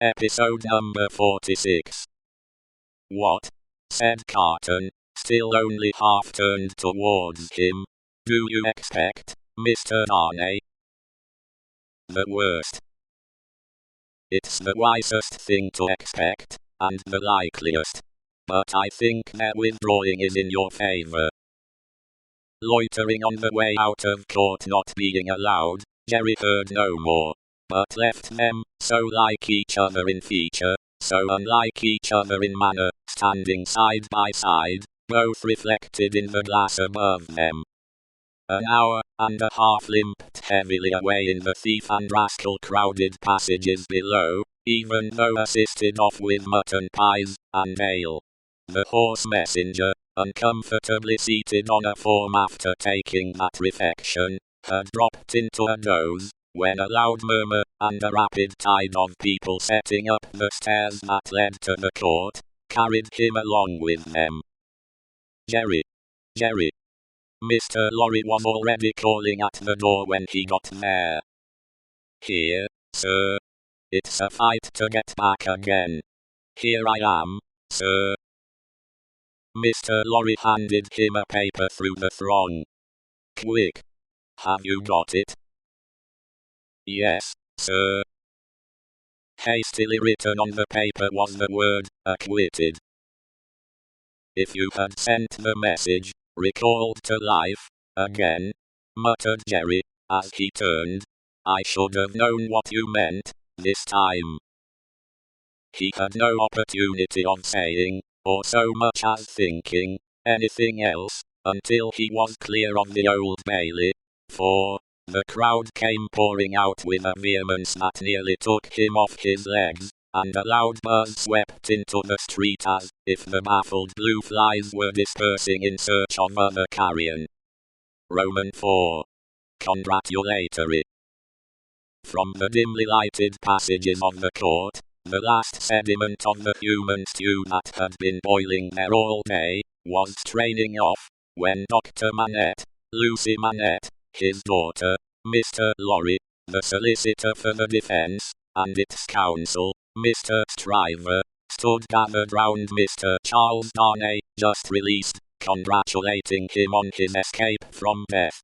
Episode number 46. "What?" said Carton, still only half turned towards him. "Do you expect, Mr. Darnay?" "The worst. It's the wisest thing to expect, and the likeliest. But I think their withdrawing is in your favor." Loitering on the way out of court not being allowed, Jerry heard no more, but left them, so like each other in feature, so unlike each other in manner, standing side by side, both reflected in the glass above them. An hour and a half limped heavily away in the thief and rascal crowded passages below, even though assisted off with mutton pies and ale. The horse messenger, uncomfortably seated on a form after taking that refection, had dropped into a doze, when a loud murmur, and a rapid tide of people setting up the stairs that led to the court, carried him along with them. "Jerry! Jerry!" Mr. Lorry was already calling at the door when he got there. "Here, sir. It's a fight to get back again. Here I am, sir." Mr. Lorry handed him a paper through the throng. "Quick. Have you got it?" "Yes, sir." Hastily written on the paper was the word, "acquitted." "If you had sent the message, 'recalled to life,' again," muttered Jerry, as he turned, "I should have known what you meant, this time." He had no opportunity of saying, or so much as thinking, anything else, until he was clear of the Old Bailey, for the crowd came pouring out with a vehemence that nearly took him off his legs, and a loud buzz swept into the street as if the baffled blue flies were dispersing in search of other carrion. Roman 4. Congratulatory. From the dimly lighted passages of the court, the last sediment of the human stew that had been boiling there all day, was straining off, when Dr. Manette, Lucy Manette, his daughter, Mr. Lorry, the solicitor for the defense, and its counsel, Mr. Stryver, stood gathered round Mr. Charles Darnay, just released, congratulating him on his escape from death.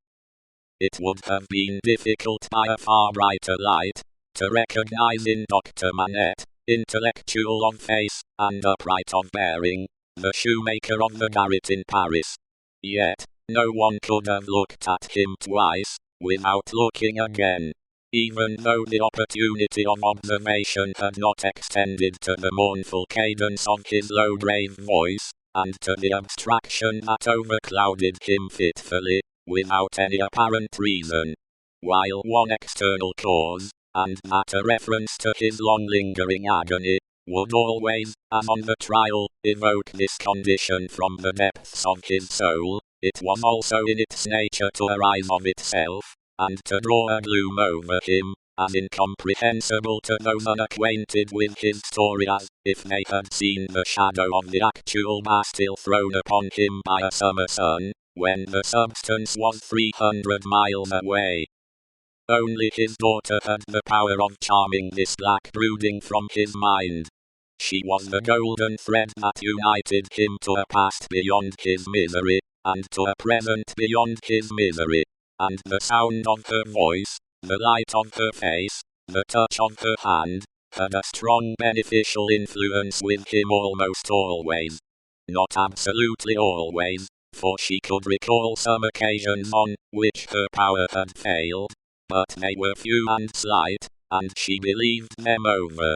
It would have been difficult by a far brighter light to recognize in Dr. Manette, intellectual of face, and upright of bearing, the shoemaker of the garret in Paris. Yet, no one could have looked at him twice, without looking again. Even though the opportunity of observation had not extended to the mournful cadence of his low grave voice, and to the abstraction that overclouded him fitfully, without any apparent reason. While one external cause, and that a reference to his long-lingering agony, would always, as on the trial, evoke this condition from the depths of his soul, it was also in its nature to arise of itself, and to draw a gloom over him, as incomprehensible to those unacquainted with his story as if they had seen the shadow of the actual Bastille thrown upon him by a summer sun, when the substance was 300 miles away. Only his daughter had the power of charming this black brooding from his mind. She was the golden thread that united him to a past beyond his misery, and to a present beyond his misery. And the sound of her voice, the light of her face, the touch of her hand, had a strong beneficial influence with him almost always. Not absolutely always, for she could recall some occasions on which her power had failed, but they were few and slight, and she believed them over.